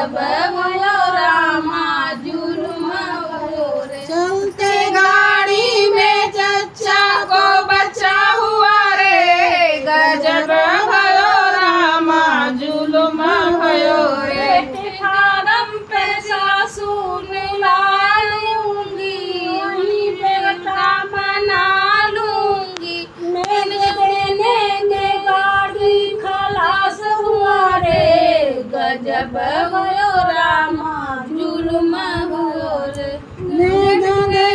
गजब भयो रामा जुल्म भयो रे। चलते गाड़ी में चचा को बच्चा हुआ रे, गजब भयो रामा जुल्म भयो रे। फारम पे सासू मिला लूंगी, उन्हीं पे बेटा बना लूंगी। मैंने देने के गाड़ी खलास हुआ रे, गजब भयो रामा जुल्म भयो रे। देने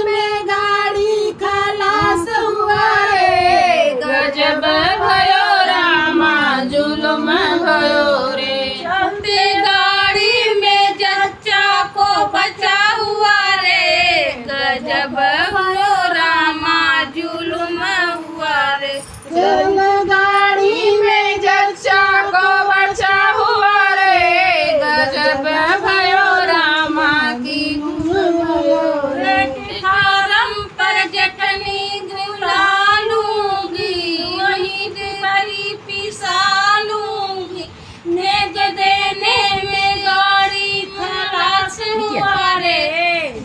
में गाड़ी खलास हुआ रे, गजब भयो रामा जुल्म भयो रे। चलते गाड़ी में चचा को बचा हुआ रे, गजब भयो रामा जुल्म हुआ रे। चल गाड़ी में चचा को बचा हुआ रे, गजब भयो रामा की भयो रे। फारम पर चटनी गुला लूंगी, वहीं दही पिसा लूंगी। नेक देने में गाड़ी खलास हुआ रे,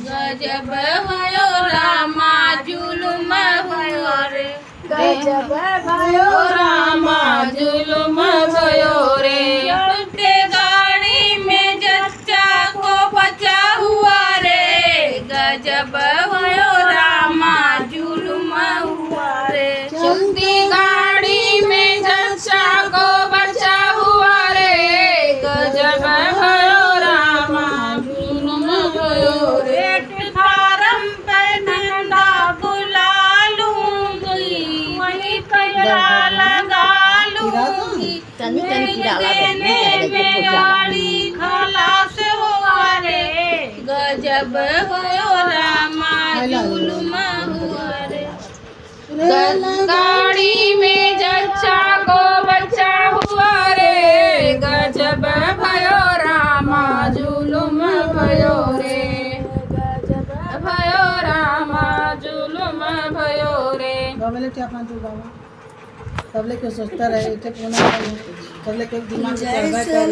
गजब भयो रामा जुल्म भयो रे। गजब भयो रामा जुल्म भयो रे। चलते गाड़ी में चचा को बचा हुआ रे, गजब भयो रामा जुल्म हुआ रे। चलती गाड़ी में चचा को बचा हुआ रे, गजब भयो रामा जुल्म भयो रे। फारम पर डंडा बुला लूंगी, वहीं कचरा लगा लूंगी। देने में गाड़ी खलास हुआ रे, गजब भयो रामा जुल्म हुआ रे। गाड़ी में चचा को बचा हुआ रे, गजब भयो रामा जुल्म भयो रे। गजब भयो रामा जुल्म भयो रे। बाबा क्या अपना जो बाबा तबले के सोचता रहे थे पुनः तबले के दिमाग में चढ़ गया।